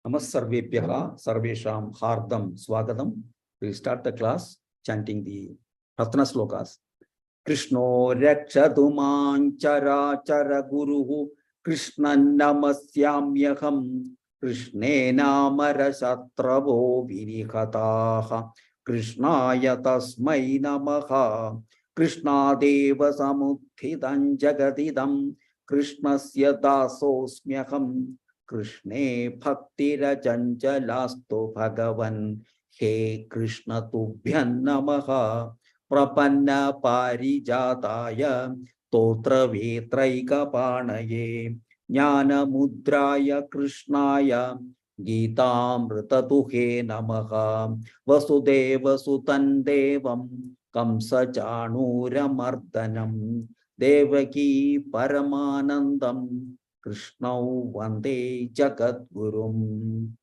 Namasarvebhyaha Sarvesham Hardam Swagatam. We'll start the class chanting the Ratna Shlokas. Krishno Rakshatu Manchara Chara Guruhu Krishna Namasyamyaham Krishne Namara Satravo Vinihataha Krishnaya Tasmai Namaha Krishna Deva Samukhitam Jagadidam Krishnasya Dasosmyaham Krishne Bhaktira Janjalasto Bhagavan He Krishna Tubhyan Namaha Prapanna Parijataya Totra Vetraika Panaye Jnana Mudraya Krishnaya Gitamrtatuhe Namaha Vasudeva Sutan Devam Kamsa Chanuramardanam Devaki Paramanandam Krishnau Vande Jagat Gurum.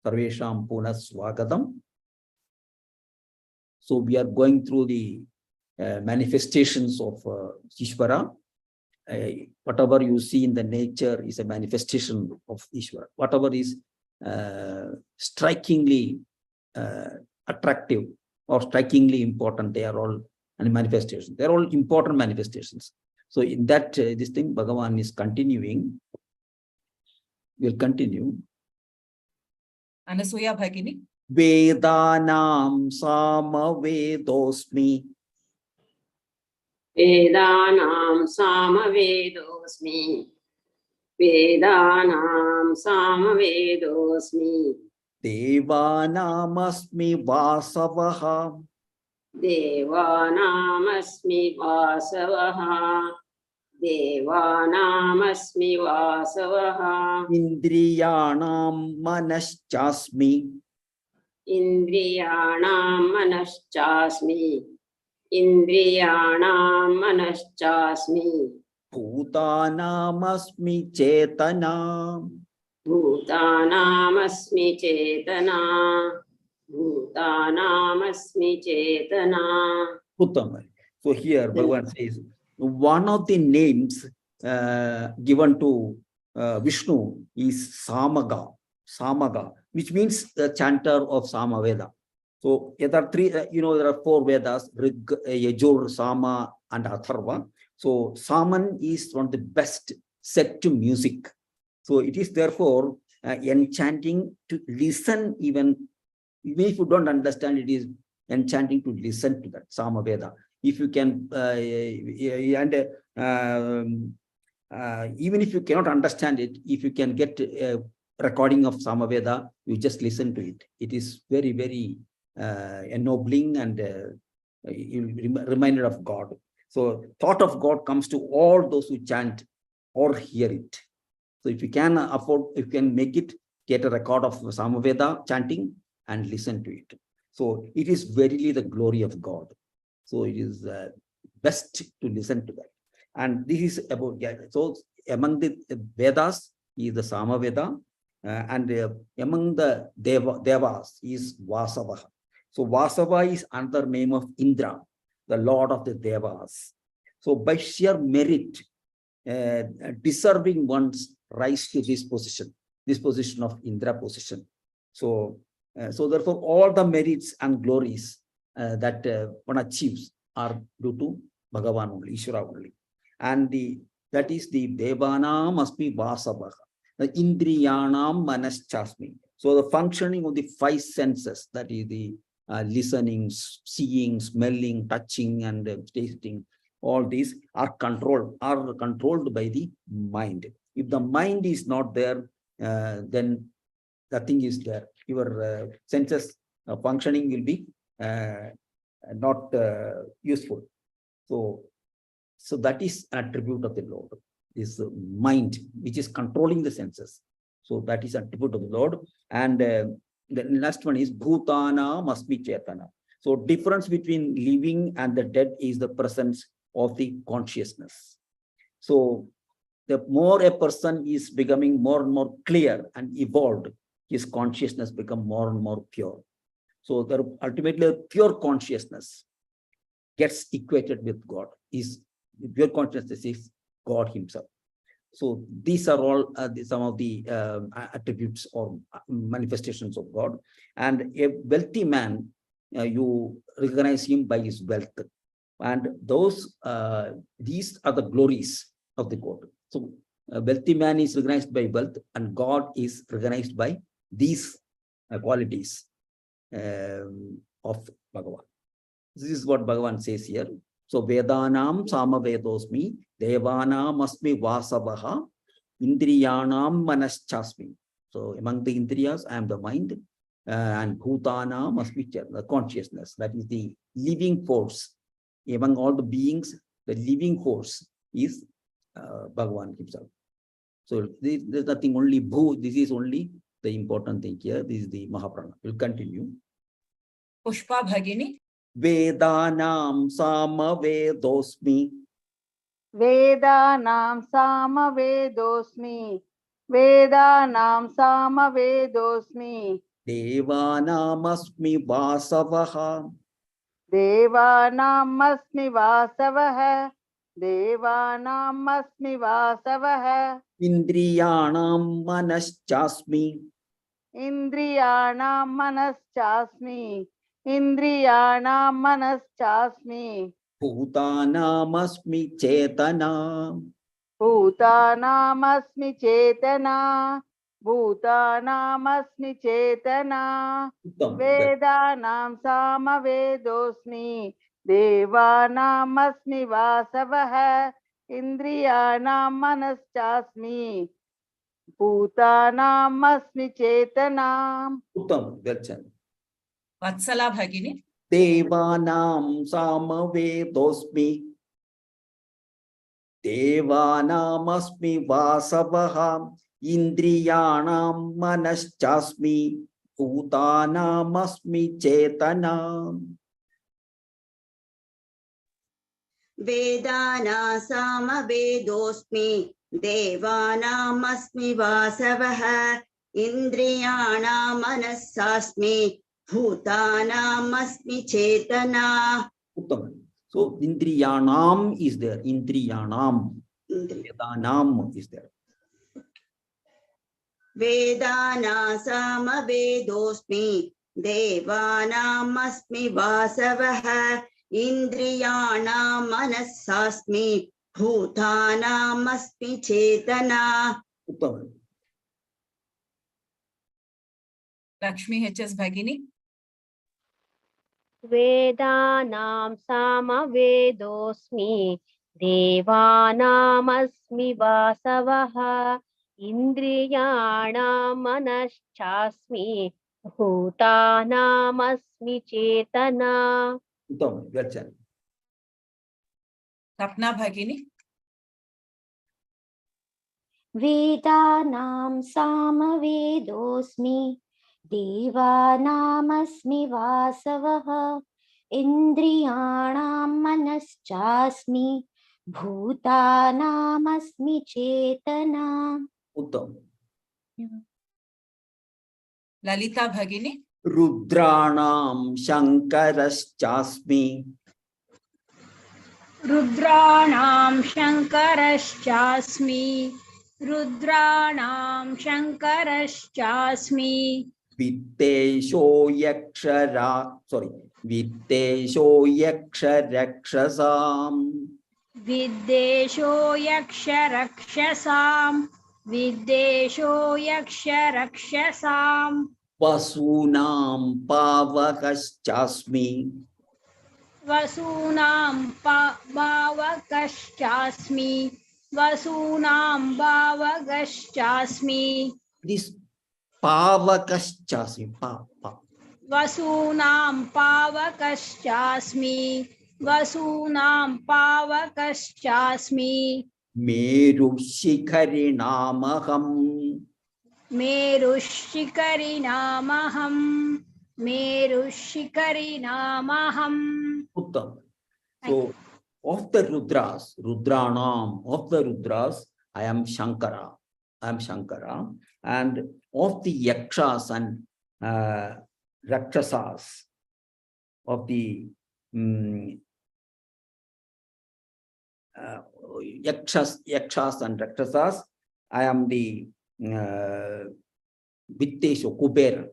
Sarvesham Puna Swagatam. So we are going through the manifestations of Ishvara. Whatever you see in the nature is a manifestation of Ishvara. Whatever is strikingly attractive or strikingly important, they are all manifestations. They are all important manifestations. So in that, this thing, Bhagavan is continuing. We'll continue. Anasuya Bhagini. Vedanam Samavedosmi. Vedanam Samavedosmi. Vedanam Samavedosmi. Devanamasmi Vasavaha. Devanamasmi Vasavaha. Devanamasmi Vasavaha. Indriyanam Manaschasmi. Indriyanam Manaschasmi. Indriyanam Manaschasmi. Bhutanamasmi Chetana. Bhutanamasmi Chetana. Bhutanamasmi Chetana. Uttama. So here Bhagavan says, one of the names given to Vishnu is Samaga, which means the chanter of Samaveda. So there are three, there are four Vedas, Rig, Yajur, Sama, and Atharva. So Saman is one of the best set to music. So it is therefore enchanting to listen, even if you don't understand, it is enchanting to listen to that Samaveda. If you can, even if you cannot understand it, if you can get a recording of Samaveda, you just listen to it. It is very, very ennobling and reminder of God. So thought of God comes to all those who chant or hear it. So if you can afford, if you can make it, get a record of Samaveda chanting and listen to it. So it is verily the glory of God. So it is best to listen to that. And this is about, so among the Vedas is the Samaveda, and among the Devas is Vasava. So Vasava is another name of Indra, the Lord of the Devas. So by sheer merit, deserving ones rise to this position of Indra position. So, so therefore all the merits and glories that one achieves are due to Bhagavan only, Ishvara only. And that is the Devana must be Vasavaha, the Indriyanam Manaschasmi. So the functioning of the five senses, that is the listening, seeing, smelling, touching, and tasting, all these are controlled by the mind. If the mind is not there, then nothing is there. Your senses functioning will be not useful. So that is an attribute of the Lord, is mind, which is controlling the senses. So that is an attribute of the Lord. And the last one is Bhutana must be Chetana. So difference between living and the dead is the presence of the consciousness. So the more a person is becoming more and more clear and evolved, his consciousness become more and more pure. So ultimately pure consciousness gets equated with God. Pure consciousness is God himself. So these are all some of the attributes or manifestations of God. And a wealthy man, you recognize him by his wealth. And these are the glories of the God. So a wealthy man is recognized by wealth, and God is recognized by these qualities of Bhagavan. This is what Bhagavan says here. So Vedanam Samavedosmi, Devanam Asmi Vasavaha, Indriyanam Manaschasmi. So among the Indriyas, I am the mind, and Bhutanam Asmi, the consciousness. That is the living force. Among all the beings, the living force is Bhagavan himself. So there's nothing, only Bhu. This is only the important thing here. This is the Mahaprana. We'll continue. Pushpa Bhagini. Vedanam Samavedosmi. Vedanam Samavedosmi. Vedanam Samavedosmi. Devanam Asmi Vasavaha. Devanam Asmi Vasavaha. Devanam Asmi Vasavaha. Indriyanam Manaschasmi. Indriyanam Manaschasmi. Indriyanam Manaschasmi. Bhutanam Asmi Chetana. Bhutanam Asmi Chetana. Bhutanam Asmi Chetana. Vedanam Samavedosmi. Devanam Asmi Vasavaha. Indriyanam Manaschasmi. Bhutanam Asmi Chetanam. Uttam, well said. Vatsala Bhagini. Devanam Samavedosmi. Devanam Asmi Vasavaha. Indriyanam Manaschasmi. Bhutanam Asmi Chetanam. Vedana Samavedosmi. Devanam Asmi Vasavaha. Indriyanam Manasasmi. Bhutanam Asmi Chetana. Uttam. So Indriyanam is there. Indriyanam. Vedanam is there. Vedana Samavedosmi. Devanam Asmi Vasavaha. Indriyanam Manasasmi. Bhutanam Asmi Chetana. Uttam. Lakshmi HS Bhagini. Vedanam Samavedosmi. Devanam-asmi Vasavaha. Indriyanam Manaschasmi. Bhutanam-asmi Chetana. Uttam, well said. Sapna Bhagini. Vedanam Samavedosmi. Devanam-asmi Vasavaha. Indriyanam Manaschasmi. Bhutanam-asmi Chetana. Uttam. Lalita Bhagini. Rudranam Shankaraschasmi. Rudranam Shankarashchasmi. Rudranam Shankarashchasmi. Vittesho Yaksharakshasam. Viddesho Yaksharakshasam. Viddesho Yaksharakshasam. Vasunam Pavakaschasmi. Vasunam Bhavakaschasmi. Vasunam Bhavakaschasmi. This Pavakaschasmi. Vasunam Pavakaschasmi. Vasunam Pavakaschasmi. Meru Shikharinamaham. Merushikarinamaham. Merushikarinamaham. Uttam. So, of the Rudras, Rudranam, of the Rudras, I am Shankara. I am Shankara. And of the Yakshas and Rakshasas, of the Yakshas and Rakshasas, I am the Vittesha, Kubera.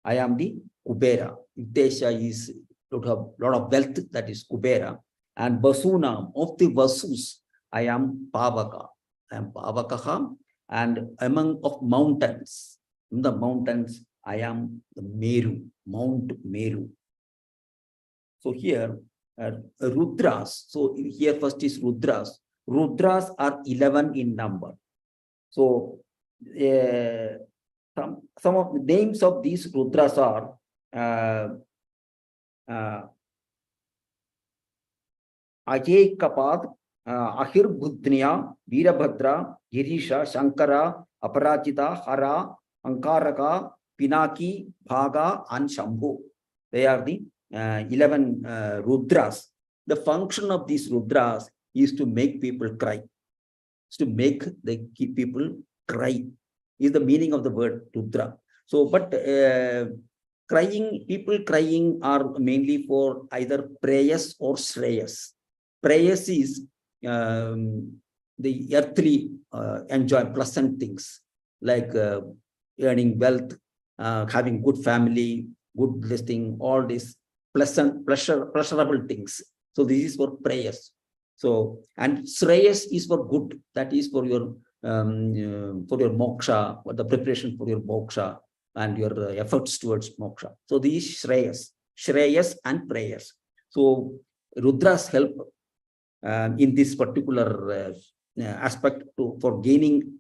I am the Kubera. Vittesha is lot of wealth, that is Kubera. And Vasuna, of the Vasus, I am Pavaka. I am Pavakaha. And among of mountains, in the mountains, I am the Meru, Mount Meru. So here, Rudras. So here first is Rudras. Rudras are 11 in number. So some of the names of these Rudras are Ajekapad, Ahirbudhnya, Virabhadra, Girisha, Shankara, Aparajita, Hara, Ankaraka, Pinaki, Bhaga, and Shambhu. They are the 11 Rudras. The function of these Rudras is to make people cry. To make the people cry is the meaning of the word Rudra. So, but people crying are mainly for either prayers or shreyas. Prayers is the earthly enjoy pleasant things like earning wealth, having good family, good listing, all these pleasurable things. So this is for prayers. So, and shreyas is for good, that is for your moksha, or the preparation for your moksha and your efforts towards moksha. So these shreyas and prayers. So Rudras help in this particular aspect for gaining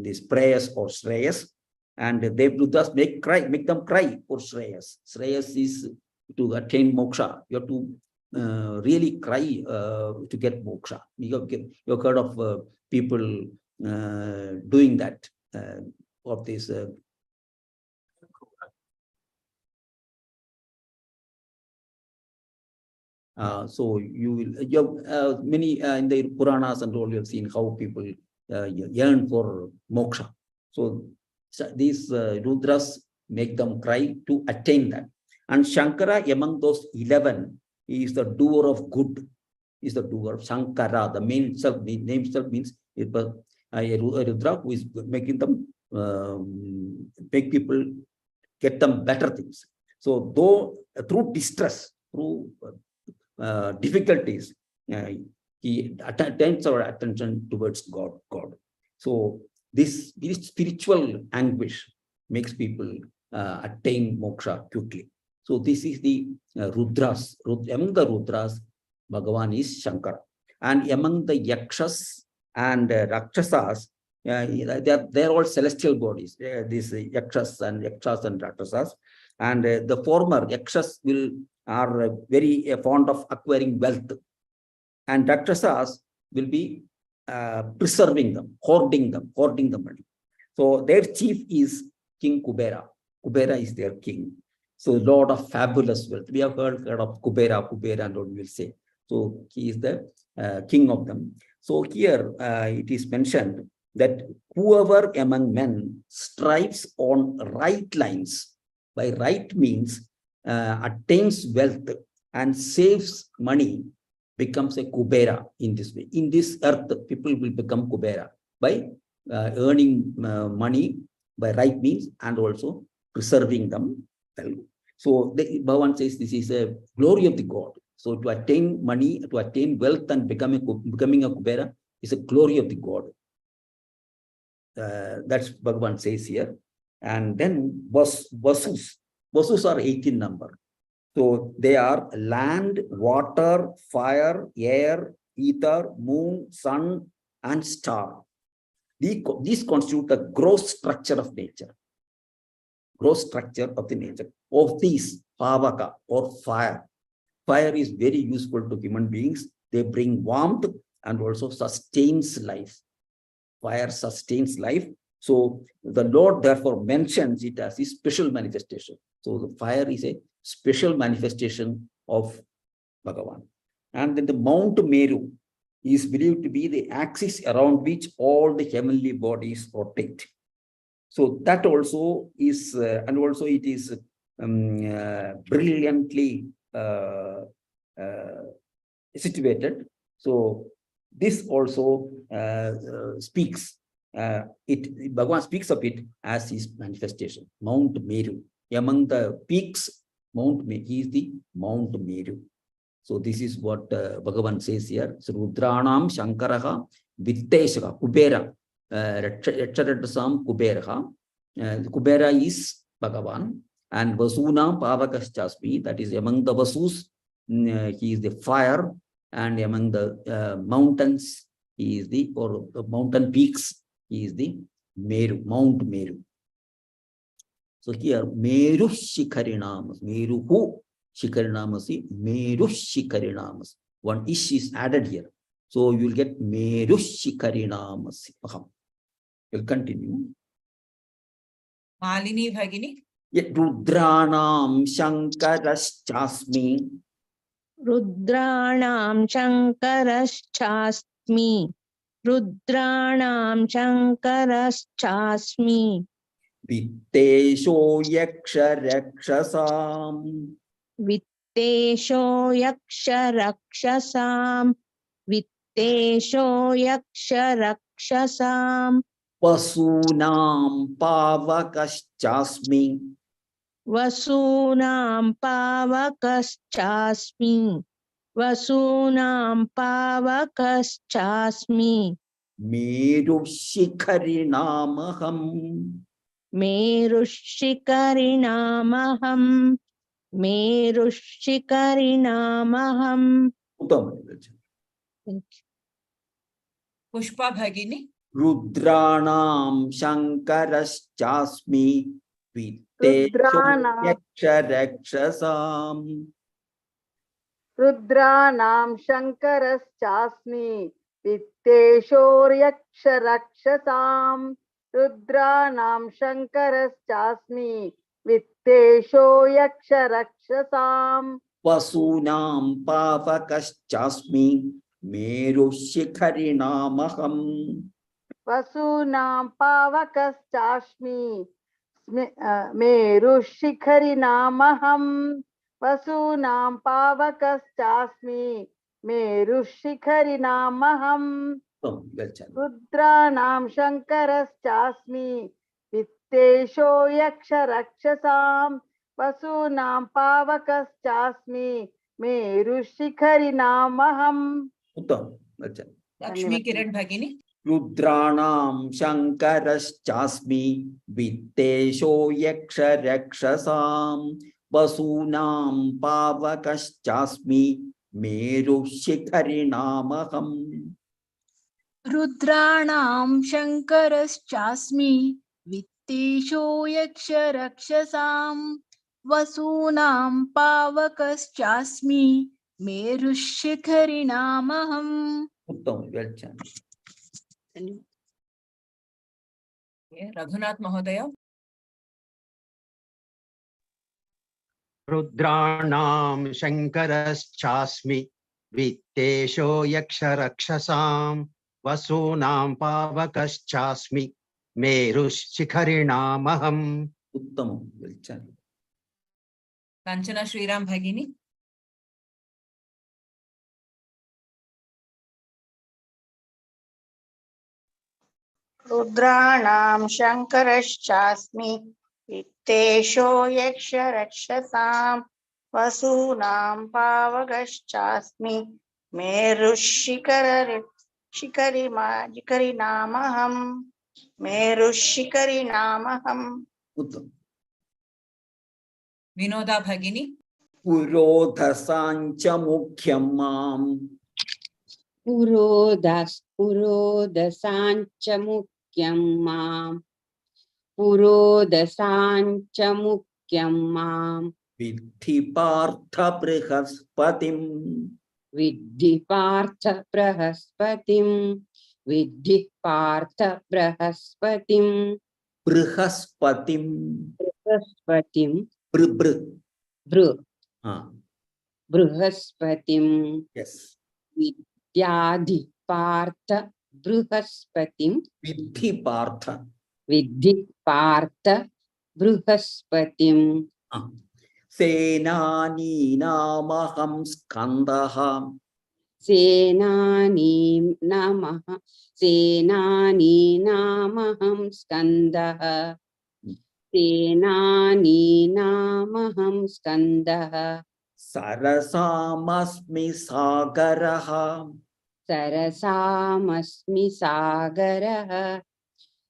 these prayers or shreyas, and they Rudras make them cry for shreyas. Shreyas is to attain moksha. You have to really cry to get moksha. You've heard of people doing that of this. So you have many in the Puranas and all, you have seen how people yearn for moksha. So these Rudras make them cry to attain that. And Shankara, among those 11, is the doer of good, is the doer. Shankara, the name itself means a Rudra who is making them, make people get them better things. So though through distress, through difficulties, he turns our attention towards God. So this spiritual anguish makes people attain moksha quickly. So this is the Rudras. Among the Rudras, Bhagavan is Shankara. And among the Yakshas and Rakshasas, they're all celestial bodies. These Yakshas and Rakshasas. And the former Yakshas are very fond of acquiring wealth. And Rakshasas will be preserving them, hoarding the money. So their chief is King Kubera. Kubera is their king. So Lord of fabulous wealth. We have heard of Kubera, and what we will say. So he is the king of them. So here it is mentioned that whoever among men strives on right lines, by right means attains wealth and saves money, becomes a Kubera in this way. In this earth, people will become Kubera by earning money by right means and also preserving them well. So Bhagavan says this is a glory of the God. So to attain money, to attain wealth and becoming a Kubera is a glory of the God. That's Bhagavan says here. And then Vasus. Vasus are 18 number. So they are land, water, fire, air, ether, moon, sun, and star. These constitute the gross structure of nature. Gross structure of the nature. Of these, Pavaka or fire. Fire is very useful to human beings. They bring warmth and also sustains life. Fire sustains life. So the Lord therefore mentions it as a special manifestation. So the fire is a special manifestation of Bhagavan. And then the Mount Meru is believed to be the axis around which all the heavenly bodies rotate. So that also is, and also it is brilliantly situated. So this also speaks Bhagavan speaks of it as his manifestation, Mount Meru. Among the peaks, he is the Mount Meru. So this is what Bhagavan says here. So Rudranam Shankaraha Vitteshaka Kubera Raksharadasam Kuberaha. Kubera is Bhagavan, and Vasuna Pavakaschasmi, that is among the Vasus, he is the fire, and among the mountains, he is the, or the mountain peaks, he is the Meru, Mount Meru. So here, Meru Shikarinamas, Meru Hu Shikarinamas, Meru Shikarinamas. One ish is added here. So you will get Meru Shikarinamas. We'll continue. Malini Bhagini. Rudranam Shankaraschasmi. Rudranam Shankaraschasmi. Rudranam Shankaraschasmi. Vittesho Yaksha Rakshasam. Vittesho Yaksha Rakshasam. Vittesho Yaksha Rakshasam. Vasunam Pavakaschasmi. Vasunam Pavakaschasmi. Vasunam Pavakaschasmi. Meru Shikarinamaham. Merushikarinamaham. Merushikarinamaham. Pushpa Bhagini. Rudranam Shankaraschasmi. Vittesho Yaksha Rakshasam. Rudranam Shankaraschasmi. Vitteshoryaksharakshasam. Rudranam Shankaraschasmi. Vitteshoyaksharakshasam. Vasunam Pavakaschasmi. Meru Shikarinamaham. Vasunam Pavakaschasmi. Merushikarinamaham. Vasunam Pavakaschasmi. Merushikarinamaham. Rudranam Shankaraschasmi. Vittesho Yaksharakshasam. Vasunam Pavakaschasmi. Merushikarinamaham. Lakshmi Kiran Bhagini. Rudranam Shankaraschasmi. Vittesho Yaksha Rakshasam. Vasunam Pavakaschasmi. Meru Shikarinamaham. Rudranam Shankaraschasmi. Vittesho Yaksha Rakshasam. Vasunam Pavakaschasmi. Merushikarinamaham. Raghunath Mahodaya. Rudranam Shankaraschasmi. Vittesho Yaksha Rakshasam. Vasunam Pavakaschasmi. Merushikarinamaham. Kanchana Shriram Bhagini. Rudranam Shankaraschasmi. Vittesho Yaksharakshasam. Vasunam Pavakaschasmi. Merushikarinamaham. Merushikarinamaham. Vinoda Bhagini. Purodhasancha Mukhyamam. Purodasancha Mukyam Mam. Purodasancha Mukyam Mam. Viddhi Partha Brihaspatim. Viddhi Partha Brahaspatim. Viddhi Partha Brahaspatim. Brihaspatim. Brahaspatim. Brahaspatim. Yes. Vidyadhi Partha Brahaspatim. Viddhi Partha. Viddhi Partha Brahaspatim. Senani Namaham Skandaha. सेनानीनामहं स्कन्दः सेनानीनामहं स्कन्दः Sarasamasmi Sagaraha. सरसामस्मि सागरः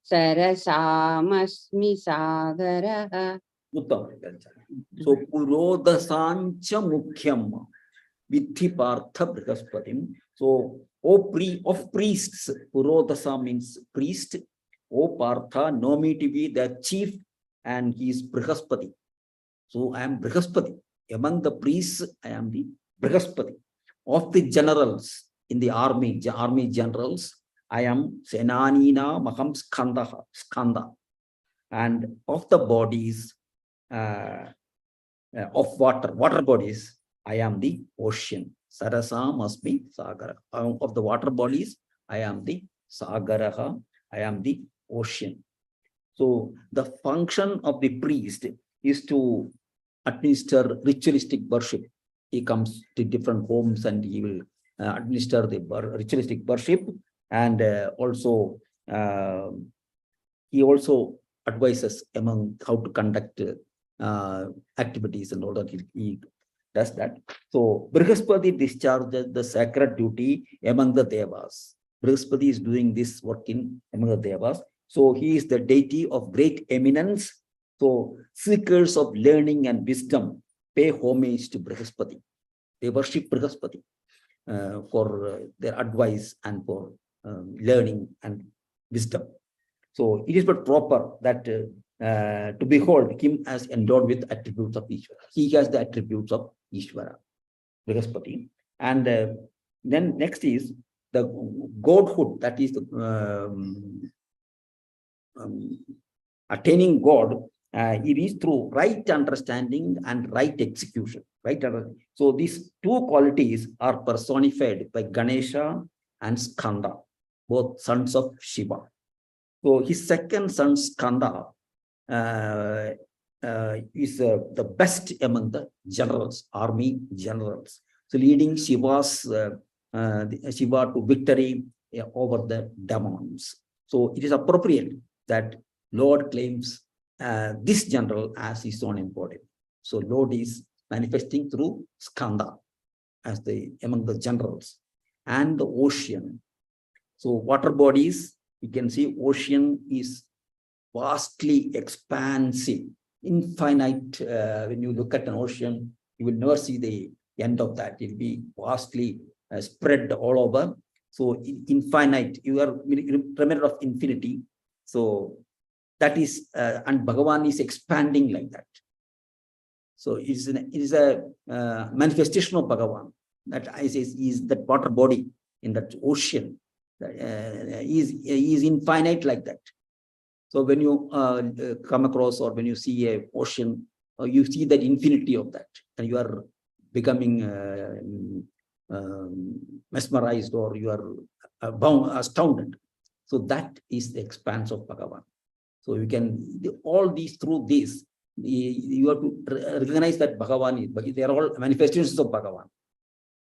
सरसामस्मि सागरः Uttam. So Purodasancha Mukhyam Vidhi Partha Brihaspatim. So of priests, Purodasa means priest. O Partha, know me to be the chief, and he is Brihaspati. So I am Brihaspati. Among the priests, I am the Brihaspati. Of the generals in the army generals, I am Senanina Maham Skanda. And of the bodies of water bodies, I am the ocean. Sarasa must be Sagara. Of the water bodies, I am the Sagaraha. I am the ocean. So the function of the priest is to administer ritualistic worship. He comes to different homes and he will administer the ritualistic worship, and he also advises among how to conduct activities and all that. He does that. So Brihaspati discharges the sacred duty among the devas. Brihaspati is doing this work among the devas. So he is the deity of great eminence. So seekers of learning and wisdom pay homage to Brihaspati. They worship Brihaspati for their advice and for learning and wisdom. So it is but proper that to behold him as endowed with attributes of Ishvara. He has the attributes of Ishvara, Brihaspati. And then next is the godhood, that is the attaining God. It is through right understanding and right execution. So these two qualities are personified by Ganesha and Skanda, both sons of Shiva. So his second son Skanda is the best among the generals, army generals. So leading Shiva to victory over the demons. So it is appropriate that Lord claims this general as his own embodiment. So Lord is manifesting through Skanda as among the generals, and the ocean. So water bodies, you can see ocean is vastly expansive, infinite. When you look at an ocean, you will never see the end of that. It will be vastly spread all over. So infinite, you are remember of infinity. So that is, and Bhagavan is expanding like that. So it is a manifestation of Bhagavan. That is that water body in that ocean is infinite like that. So when you come across or when you see a ocean, you see that infinity of that, and you are becoming mesmerized, or you are astounded. So that is the expanse of Bhagavan. So you can all these through this, you have to recognize that Bhagavan is, they are all manifestations of Bhagavan.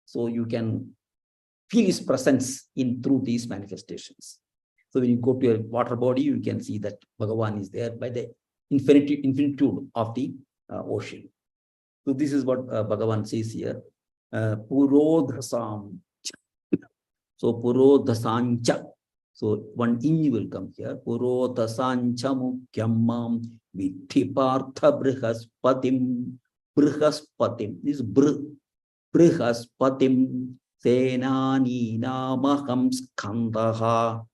So you can feel his presence through these manifestations. So when you go to a water body, you can see that Bhagavan is there by the infinitude of the ocean. So this is what Bhagavan says here. Purodhasam. So Purodhasancha. So one in will come here. Purodhasancha mukhyam vidhi partha brihaspatim. Brihaspatim. This is Brihaspatim. Senani namaham skandaha.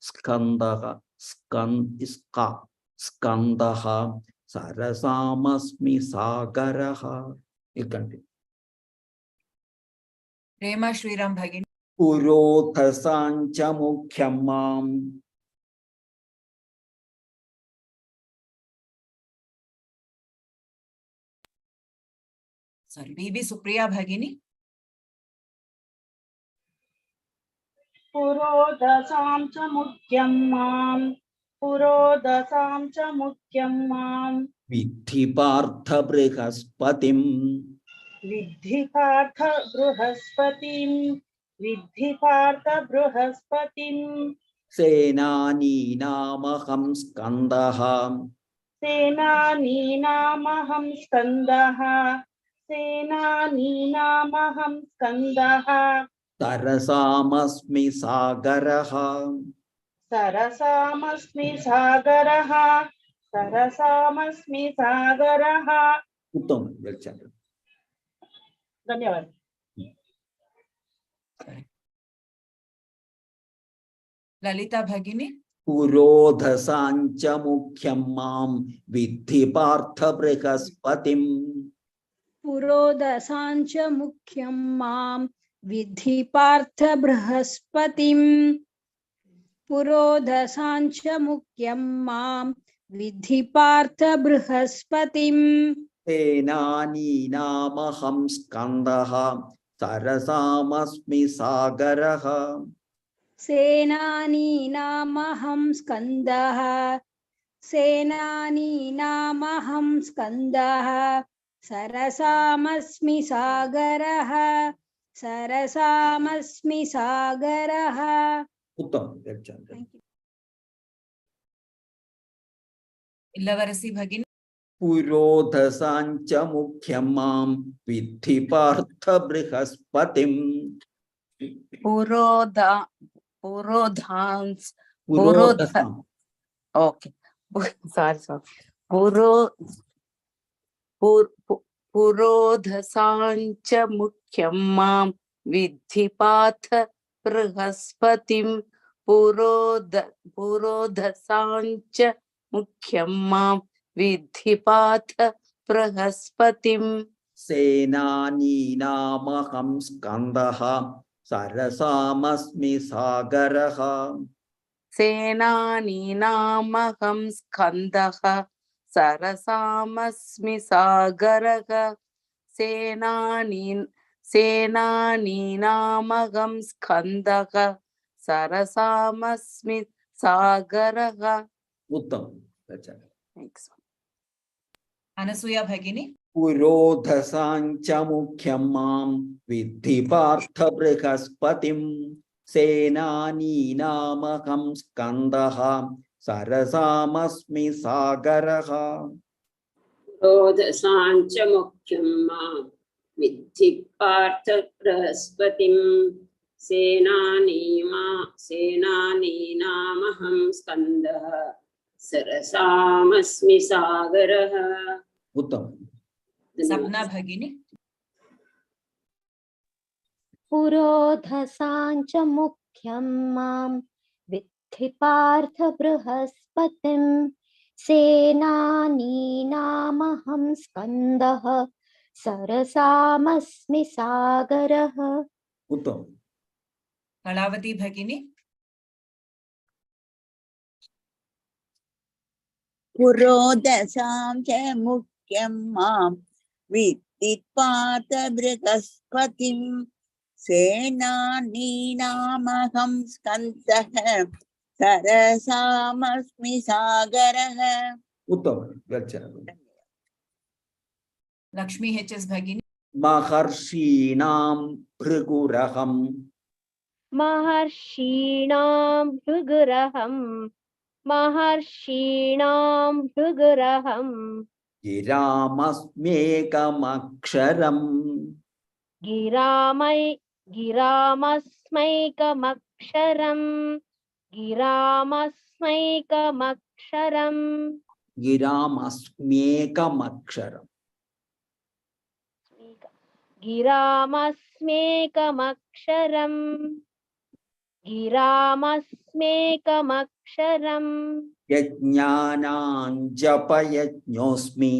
Skandaha. Sarasamasmi sagaraha. You continue. Prema Shriram Bhagini. Purodhasancha mukhyam. Sorry, BB Supriya Bhagini. पुरोदसां च मुख्यं मां पुरोदसां च मुख्यं मां Vidhi partha brihaspatim. विद्धि पार्थ बृहस्पतिं विद्धि पार्थ बृहस्पतिम् सेनानीनामहं स्कन्दः सेनानीनामहं स्कन्दः सेनानीनामहं स्कन्दः तरसामस्मि सागरः सरसामस्मि सागरः सरसामस्मि सागरः उत्तम वेल धन्यवाद Lalita Bhagini. पुरोधसाञ्च मुख्यं मां विद्धि पार्थ बृहस्पतिम् पुरोदसाञ्च मुख्यं मां विद्धि पार्थ बृहस्पतिम् पुरोदसाञ्च मुख्यं मां विद्धि पार्थ बृहस्पतिम् सेनानीनामहं स्कन्दः सरसामस्मि सागरः सेनानीनामहं स्कन्दः सेनानीनामहं स्कन्दः सरसामस्मि सागरः सरसामस्मि सागरः उत्तम Illavarasi Bhagini. पुरोधसाञ्च मुख्यं मां विद्धि पार्थ बृहस्पतिम् पुरोधांस पुरोधसां okay पुरोधसाञ्च मुख्यं मां विद्धि पार्थ बृहस्पतिम् पुरोधसाञ्च मुख्यं मां विद्धि पार्थ बृहस्पतिम् सेनानीनामहं स्कन्दः सरसामस्मि सागरः सेनानीनामहं स्कन्दः सरसामस्मि सागरः सेनानीनामहं स्कन्दः सरसामस्मि सागरः उत्तम Next one. Anasuya Bhagini. पुरोधसाञ्च मुख्यं मां विद्धि पार्थ बृहस्पतिम् सेनानीनामहं स्कन्दः सरसामस्मि सागरः रोदसाञ्च मुख्यं मां विद्धि पार्थ बृहस्पतिम् सेनानीनामहं स्कन्दः सरसामस्मि सागरः उत्तम Sapna Bhagini. पुरोधसाञ्च मुख्यं मां विद्धि पार्थ बृहस्पतिम् सेनानीनामहं स्कन्दः सरसामस्मि सागरः उत्तम Kalavati Bhagini. पुरोदसां च मुख्यं मां विद्धि पार्थ बृहस्पतिम् सेनानीनामहं स्कन्दः सरसामस्मि सागरः उत्तम Lakshmi HS Bhagini. महर्षीणां भृगुरहं महर्षीणां भृगुरहं गिरामस्म्येकमक्षरम् गिरामस्म्येकमक्षरम् यज्ञानां जपयज्ञोऽस्मि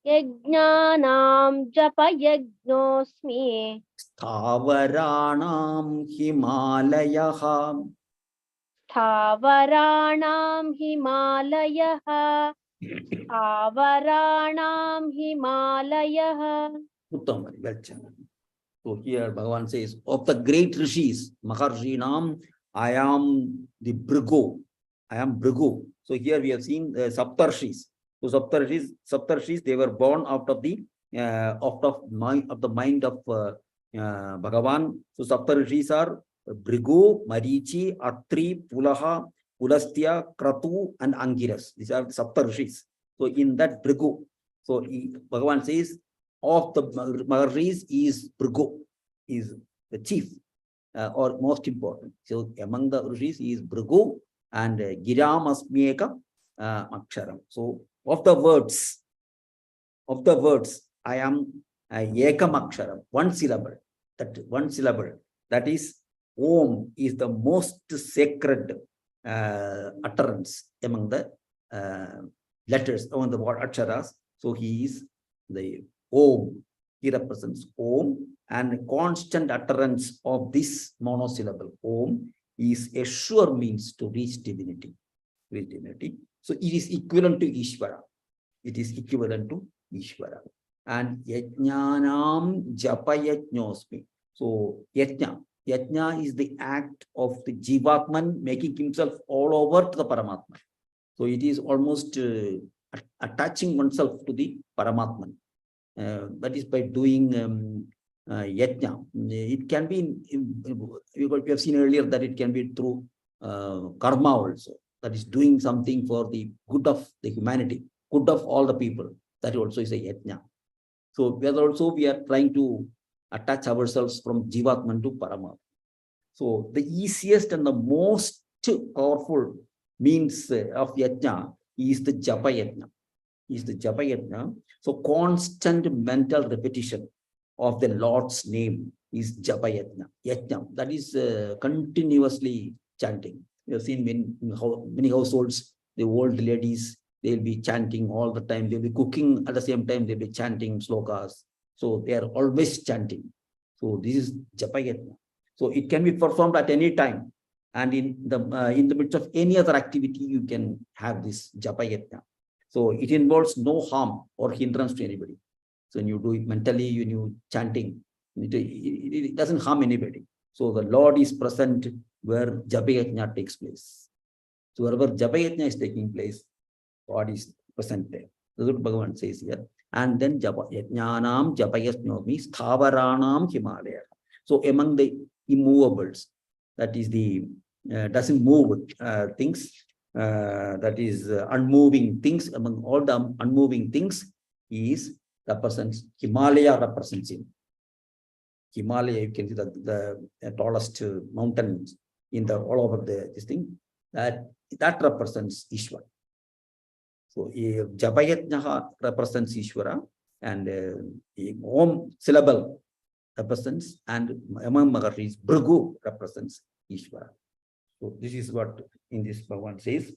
यज्ञानां जपयज्ञोऽस्मि स्थावराणां हिमालयः स्थावराणां हिमालयः उत्तम So here Bhagavan says, of the great rishis, Maharshinam, I am the Bhrigu. I am Bhrigu. So here we have seen the Saptarshis. So Saptarshis, they were born out of the mind of Bhagavan. So Saptarshis are Bhrigu, Marichi, Atri, Pulaha, Pulastya, Kratu, and Angiras. These are the Saptarshis. So in that Bhrigu, so Bhagavan says, of the Maharishis is Bhrigu, is the chief or most important. So among the Rishis is Bhrigu and Giram Asmyeka Aksharam. So of the words, I am Ekam Aksharam, one syllable. That is Om is the most sacred utterance among the letters, among the word Aksharas. So he is the Om. He represents Om, and constant utterance of this monosyllable Om is a sure means to reach divinity. So it is equivalent to Ishvara. And Yajnanam Japayajnosmi. So Yajna is the act of the Jivatman making himself all over to the Paramatman. So it is almost attaching oneself to the Paramatman. That is by doing yajna. It can be, we have seen earlier that it can be through karma also. That is doing something for the good of the humanity, good of all the people. That also is a yajna. So we are trying to attach ourselves from Jivatman to Paramatma. So the easiest and the most powerful means of yajna is the japa yajna. So constant mental repetition of the Lord's name is japa yajna. That is continuously chanting. We have seen many households, the old ladies, they'll be chanting all the time. They'll be cooking at the same time. They'll be chanting shlokas. So they are always chanting. So this is japa yajna. So it can be performed at any time, and in the midst of any other activity, you can have this japa yajna. So it involves no harm or hindrance to anybody. So when you do it mentally, you chanting, it doesn't harm anybody. So the Lord is present where japa yajna takes place. So wherever japa yajna is taking place, God is present there. That's what Bhagavan says here. And then yajnanam japa yajnomi sthavaranam himalaya. So among the immovables, that is the doesn't move things, that is unmoving things. Among all the unmoving things is represents Himalaya, represents him. Himalaya, you can see the tallest mountain in the all over this thing, that represents Ishvara. So japa yajna represents Ishvara, and Om syllable represents, and among Maharishis, Bhrigu represents Ishvara. So this is what in this Bhagavan says.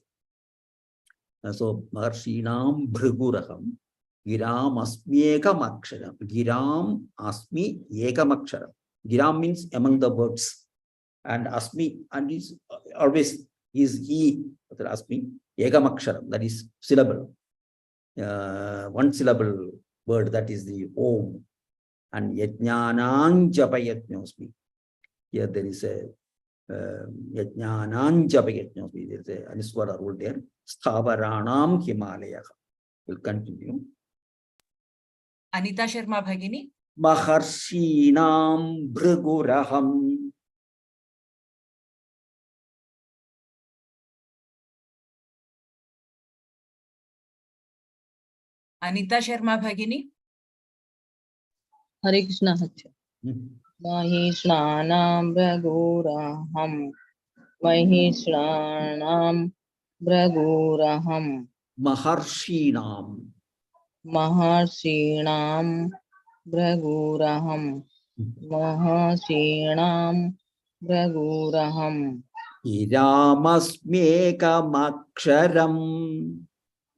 So Maharshinam Bhriguraham Giram Asmi Ekamaksharam. Giram Asmi Ekamaksharam. Giram means among the words, and Asmi, and is always is he, Asmi Ekamaksharam, that is syllable, one syllable word, that is the Om. And Yajnanam Japa Yajnosmi. Here there is a Yajnanam Japa Yajnosmi. There is a Aniswara rule there. Sthavaranam Himalaya. We'll continue. Anita Sharma Bhagini. Maharshinam Bhriguraham. Anita Sharma Bhagini. Hare Krishna. Mahishranam Bhraguraham. Mahishranam Bhraguraham. Maharshinam. Maharshinam Bhraguraham. Maharshinam Bhraguraham. Iramasmekamaksharam.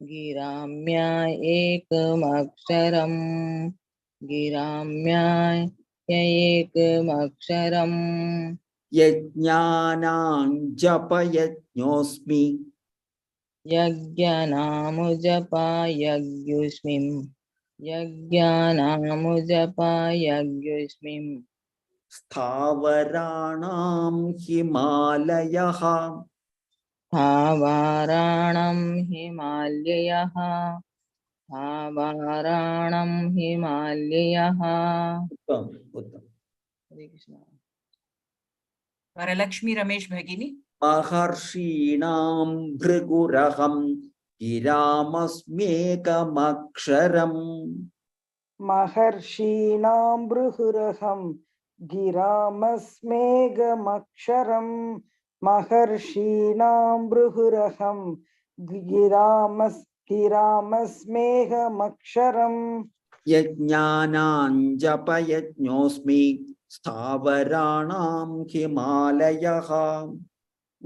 Giramya ekamaksharam. Giramya ekamaksharam. Yajnanam japa yajnosmi. Yajnanamu japa yajyusmim. Yajnanamu japa yajyusmim. Sthavaranam Himalayaha. Thavaranam Himalayah. स्थावराणां हिमालयः. उत्तम, उत्तम. हरे कृष्ण. वरलक्ष्मी रमेश भगिनी. महर्षीणां भृगुरहं गिरामस्म्येकमक्षरम्. महर्षीणां बृहुरहं गिरामस्मेघमक्षरम् महर्षीणां बृहुरहं गिरामस्मेघमक्षरम् यज्ञानां जपयज्ञोऽस्मि स्थावराणां हिमालयः.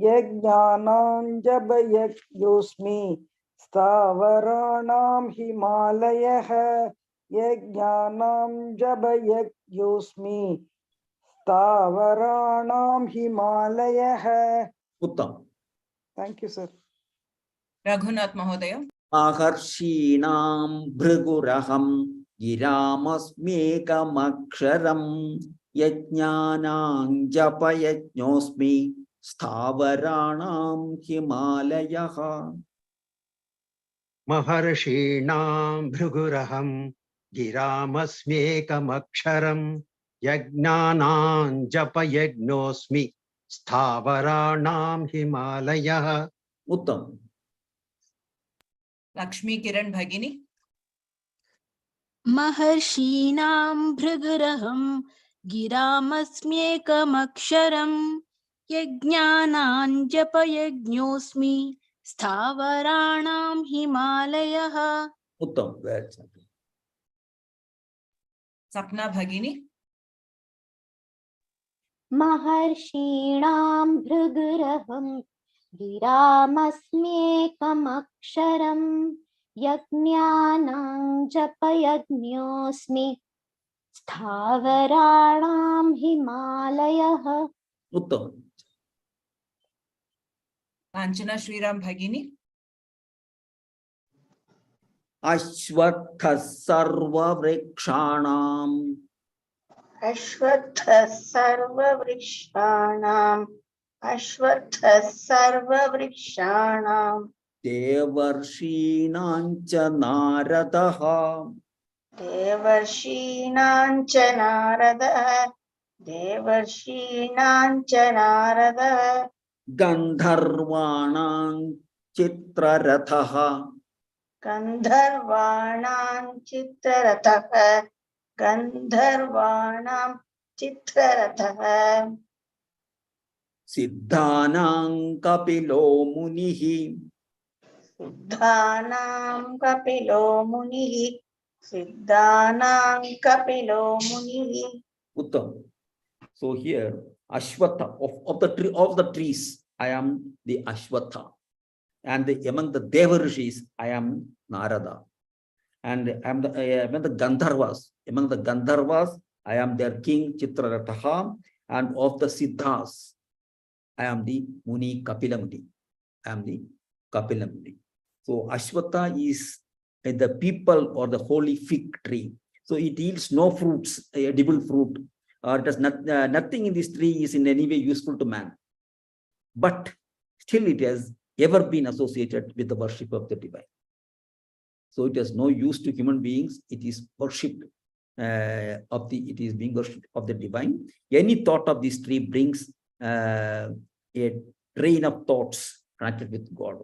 यज्ञानां जपयज्ञोऽस्मि स्थावराणां हिमालयः यज्ञानां जपयज्ञोऽस्मि स्थावराणां हिमालयः. उत्तम. Thank you, sir. रघुनाथ महोदय. महर्षीणां भृगुरहं गिरामस्म्येकमक्षरम्. यज्ञानां जपयज्ञोऽस्मि स्थावराणां हिमालयः. महर्षीणां भृगुरहं गिरामस्म्येकमक्षरं यज्ञानां जपयज्ञोऽस्मि स्थावराणां हिमालयः. उत्तम. लक्ष्मी किरण भगिनी. महर्षीणां भृगुरहं गिरामस्म्येकमक्षरं यज्ञानां जपयज्ञोऽस्मि स्थावराणां हिमालयः. उत्तम. सपना भगिनी. महर्षीणां भृगुरहं गिरामस्म्येकमक्षरम् यज्ञानां जपयज्ञोऽस्मि स्थावराणां हिमालयः. उत्तम. कांचना श्रीराम भगिनी. अश्वत्थः सर्ववृक्षाणां अश्वत्थः सर्ववृक्षाणां देवर्षीणां च नारदः. देवर्षीणां च नारदः गन्धर्वाणां चित्ररथः. गन्धर्वाणां चित्ररथः सिद्धानां कपिलो मुनिः. सिद्धानां कपिलो मुनिः. उत्तम. So here Ashwatha of the trees, I am the Ashwatha, and among the Deva Rishis I am Narada, and I am among the Gandharvas. Among the Gandharvas I am their king Chitraratha, and of the Siddhas I am the Muni Kapila Muni. I am the Kapila Muni. So Ashwatha is the people or the holy fig tree. So it yields no fruits, edible fruit, or does not, nothing in this tree is in any way useful to man. But still it has ever been associated with the worship of the divine. So it has no use to human beings. It is worshipped it is being worshipped of the divine. Any thought of this tree brings a train of thoughts connected with God.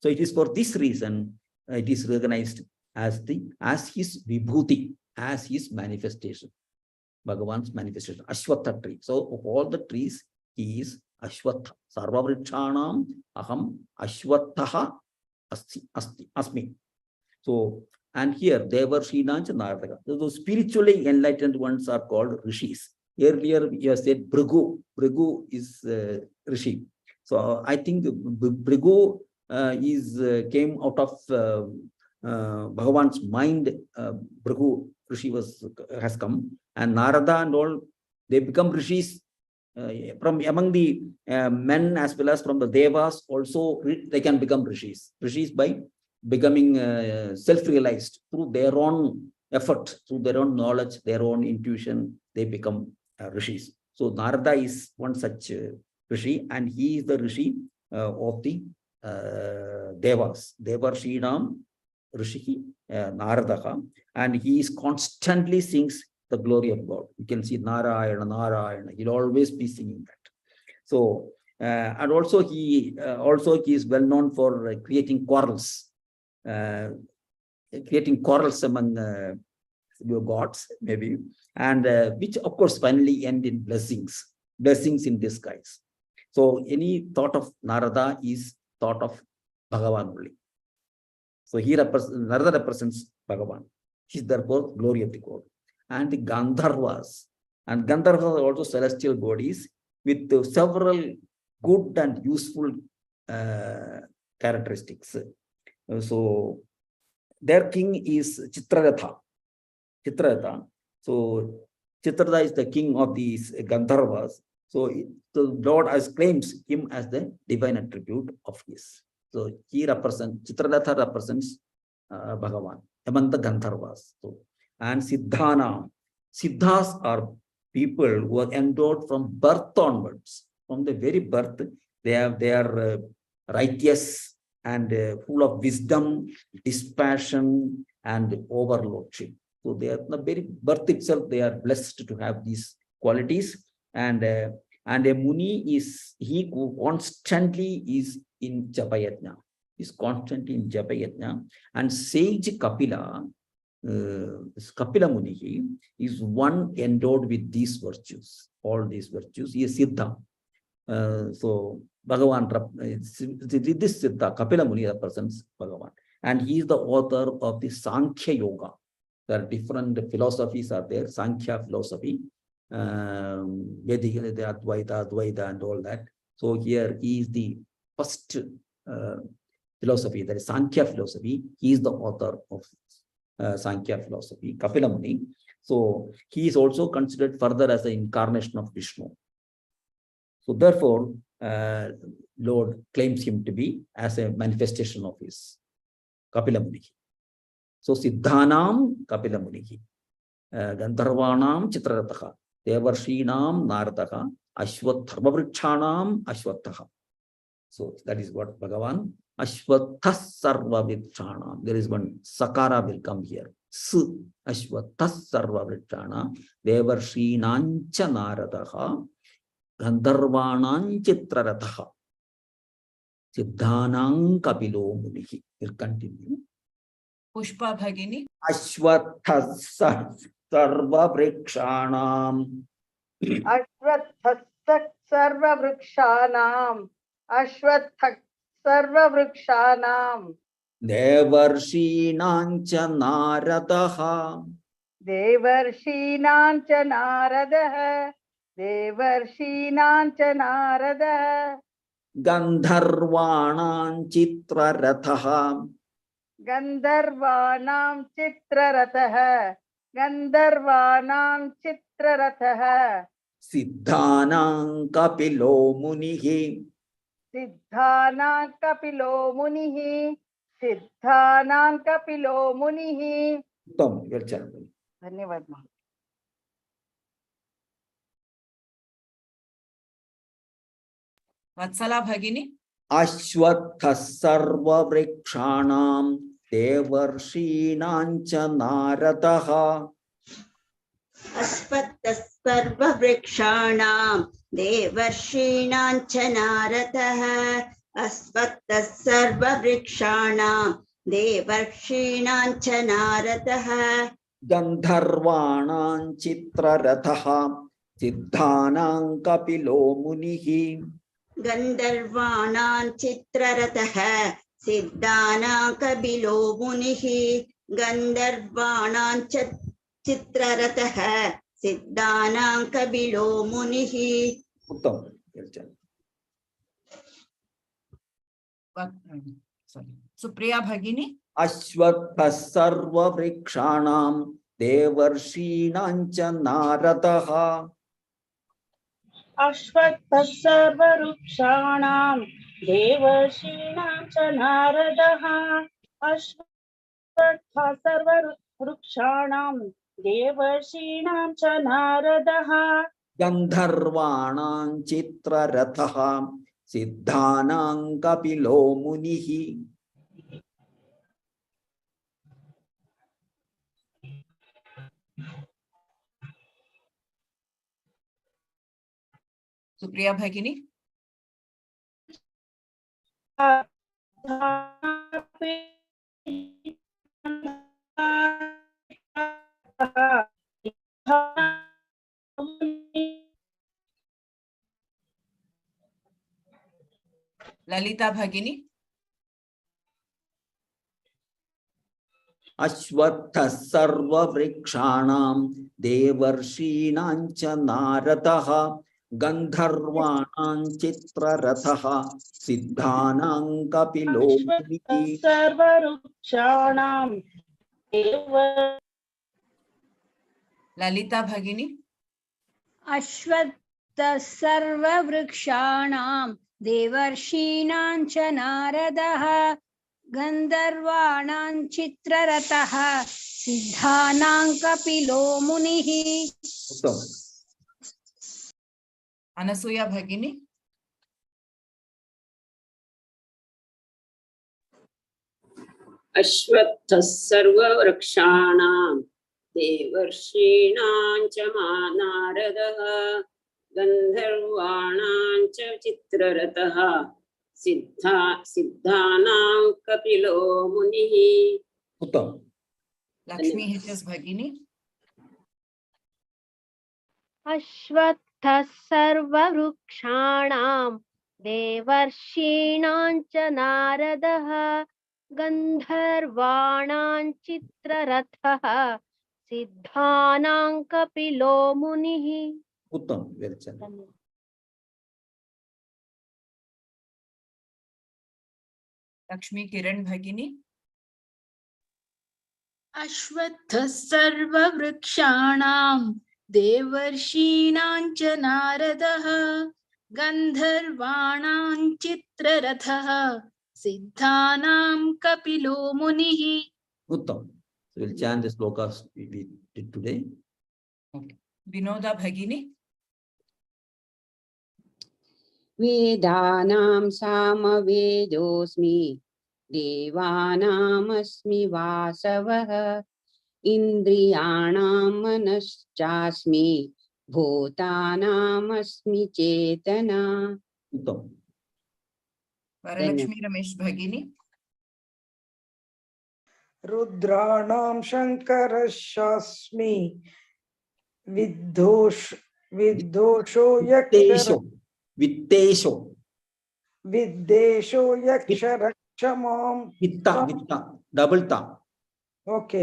So it is for this reason it is recognized as his vibhuti, as his manifestation, Bhagavan's manifestation, Ashwatha tree. So of all the trees, he is Ashwatha. Sarvavrikshanam aham Ashwatha asmi. So, and here they were Srinancha Narada. So those spiritually enlightened ones are called rishis. Earlier we have said Bhrigu. Bhrigu is rishi. So I think Bhrigu came out of Bhagavan's mind. Bhrigu rishi has come, and Narada and all, they become rishis from among the men as well as from the devas. Also they can become rishis. Rishis by becoming self-realized through their own effort, through their own knowledge, their own intuition, they become rishis. So Narada is one such rishi, and he is the rishi of the devas. Devarshinam Rishi Naradaha, and he is constantly sings the glory of God. You can see Narayana, Narayana. He'll always be singing that. So, and also he is well known for creating quarrels among gods, maybe, and which of course finally end in blessings in disguise. So any thought of Narada is thought of Bhagavan only. So Narada represents Bhagavan. He is therefore glory of the god. And the Gandharvas are also celestial bodies with several good and useful characteristics. So their king is Chitraratha. So Chitraratha is the king of these Gandharvas. So the Lord claims him as the divine attribute of his. So Chitraratha represents Bhagavan among the Gandharvas. So, and Siddhas are people who are endowed from birth onwards. From the very birth, they are righteous and full of wisdom, dispassion, and overlordship. So they are the very birth itself, they are blessed to have these qualities. And a Muni is he who constantly is in Japayatna. Is constantly in Japayatna. And sage Kapila, Kapila Muni is one endowed with these virtues, all these virtues. He is Siddha. So Bhagavan, this Siddha, Kapila Muni represents Bhagavan. And he is the author of the Sankhya Yoga. There are different philosophies are there, Sankhya philosophy, Vedic, the Advaita, and all that. So here he is the first philosophy, that is Sankhya philosophy. He is the author of Sankhya philosophy, Kapila Muni. So he is also considered further as the incarnation of Vishnu. So therefore, Lord claims him to be as a manifestation of his Kapila Muni. So Siddhanam Kapila Muni, Gandharvanam Chitraratha, Devarshinam Naradaha, Ashwatthvarvrikshanam Ashwattha. So that is what Bhagavan, Ashwathas Sarvavritshana. There is one Sakara will come here. Ashwathas Sarvavritshana, Devarshinancha Naradaha, Gandharvanam Chitraratha, Siddhanam Kapilo Muni. Will continue. Pushpa Bhagini. Ashwathas Sarvavrikshanam. Ashwathas Sarvavrikshanam. Ashwathas Sarvavrikshanam. Devarshinancha Naradaha. Devarshinancha Naradaha. Devarshinancha Naradaha. Gandharvanam Chitraratha. Gandharvanam Chitraratha. Gandharvanam Chitraratha. Siddhanam Kapilo Munihi. Siddhanam Kapilo Munihi. Siddhanam Kapilo Munihi. Tom, your channel. Dhanyavad. Vatsala Bhagini. Ashwathas Sarvavrikshanam Devarshinancha Naradaha. Ashwathas Sarvavrikshanam Devarshinancha Naradaha. Ashwathas Sarvavrikshanam Devarshinancha Naradaha. Gandharvanam Chitraratha. Siddhanam Kapilo Munihi. Gandharvanam Chitraratha. Siddhanam Kapilo Munihi. Gandharvanam Chitraratha. Siddhanam Kapilo Munihi. Uttam, your channel. Supriya Bhagini. Ashwathas Sarvavrikshanam Devarshinancha Naradaha. Ashwathas Sarvavrikshanam Devarshinancha Naradaha. Ashwathas Sarvavrikshanam Devarshinancha Naradaha. Gandharvanam Chitraratha. Siddhanam Kapilo Munihi. Supriya Bhagini. Lalita Bhagini. Ashwatha sarva vrikshanam devarshinaam cha narataha gandharvanam chitrarataha siddhanam kapilo muni. सर्ववृक्षाणां देव Lalita Bhagini. अश्वत्थः सर्ववृक्षाणां देवर्षीणां च नारदः गन्धर्वाणां चित्ररथः सिद्धानां कपिलो मुनिः. Uttam. Anasuya Bhagini. अश्वत्थः सर्ववृक्षाणां देवर्षीणां च नारदः गन्धर्वाणां च चित्ररथः सिद्धानां कपिलो मुनिः. Uttam. Lakshmi HS Bhagini. अश्वत्थः सर्ववृक्षाणां देवर्षीणां च नारदः गन्धर्वाणां चित्ररथः सिद्धानां कपिलो मुनिः. Uttam. Very good. Lakshmi Kiran Bhagini. अश्वत्थः सर्ववृक्षाणां देवर्षीणां च नारदः गन्धर्वाणां चित्ररथः सिद्धानां कपिलो मुनिः. Uttam. So we'll chant the shlokas we did today. Okay. Vinoda Bhagini. वेदानां सामवेदोऽस्मि देवानामस्मि वासवः इन्द्रियाणां मनश्चास्मि भूतानामस्मि चेतना. Uttam. Varalakshmi Ramesh Bhagini. रुद्राणां शङ्करश्चास्मि विद्धोषो विद्देशो यक्षरक्षमां Vitta. Double ta. ओके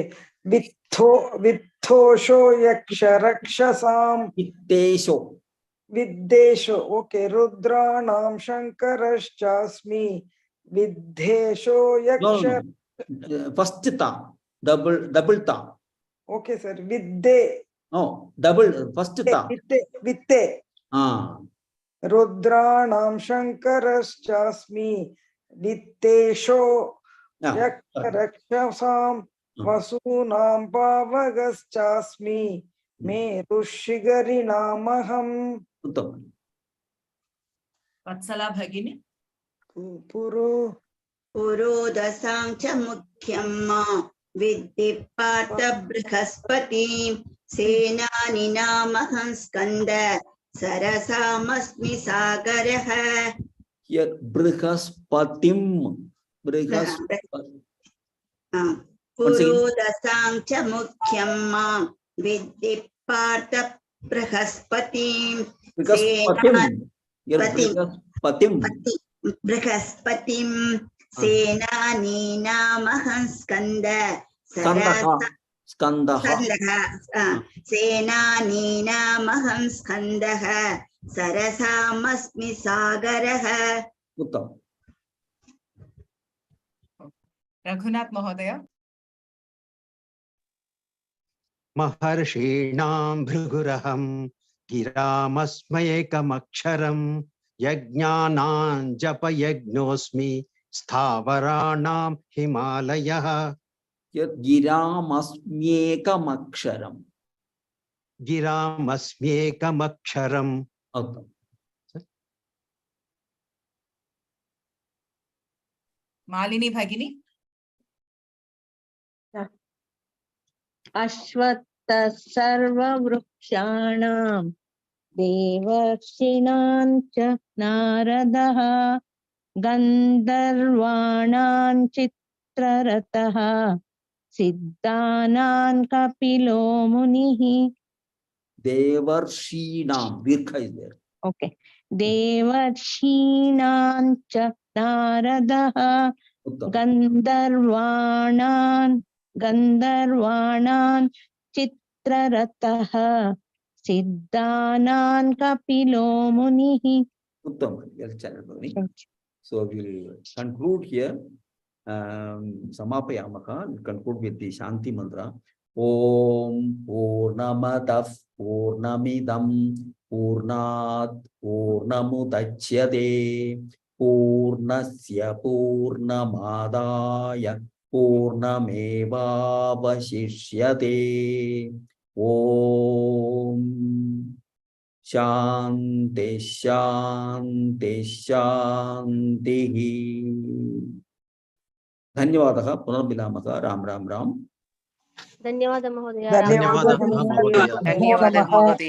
विद्धोषो यक्षरक्षसां विद्देशो ओके रुद्राणां शङ्करश्चास्मि विद्धेशो यक्ष First ta. Double ta. Okay sir विद्दे No, double first ta. वित्ते Ah. रुद्राणां शङ्करश्चास्मि वित्तेशो यक्षरक्षसां वसूनां पावगश्चास्मि मे ऋषिगरिणामहम्. Uttam. Vatsala Bhagini. पुरोदसां च मुख्यं मा विद्धि पार्थ बृहस्पतिं सेनानिनामहं स्कन्द सरसामस्मि सागरः. Here Brihaspatim. पुरोदसां च मुख्यं मा विद्धि पार्थ बृहस्पतिं बृहस्पतिं सेनानीनामहं स्कन्द सेनानीनामहं स्कन्दः सरसामस्मि सागरः. Uttam. Raghunath Mahodaya. महर्षीणां भृगुरहं गिरामस्मैकमक्षरं यज्ञानां जपयज्ञोऽस्मि स्थावराणां हिमालयः. Giramasmyekamaksharam. गिरामस्म्येकमक्षरम्. Malini Bhagini. अश्वत्थ तत्सर्ववृक्षाणां देवर्षीणां च नारदः गन्धर्वाणां चित्ररथः सिद्धानां कपिलो मुनिः. Devarshinam. Dirgha is there. Okay. देवर्षीणां च नारदः गन्धर्वाणां चित्ररथः सिद्धानां कपिलो मुनिः. Uttam. So we will conclude here. Samapayamaka. We'll conclude with the Shanti mantra. Om Purnamadav Purnamidam Purnat Purnamudachyate Purnasya Purnamadaya Purnamevavashishyate. Om Shanti Shanti Shanti. धन्यवादः पुनर्मिलामः राम राम राम धन्यवादः महोदय. धन्यवादः महोदय. धन्यवादः महोदय.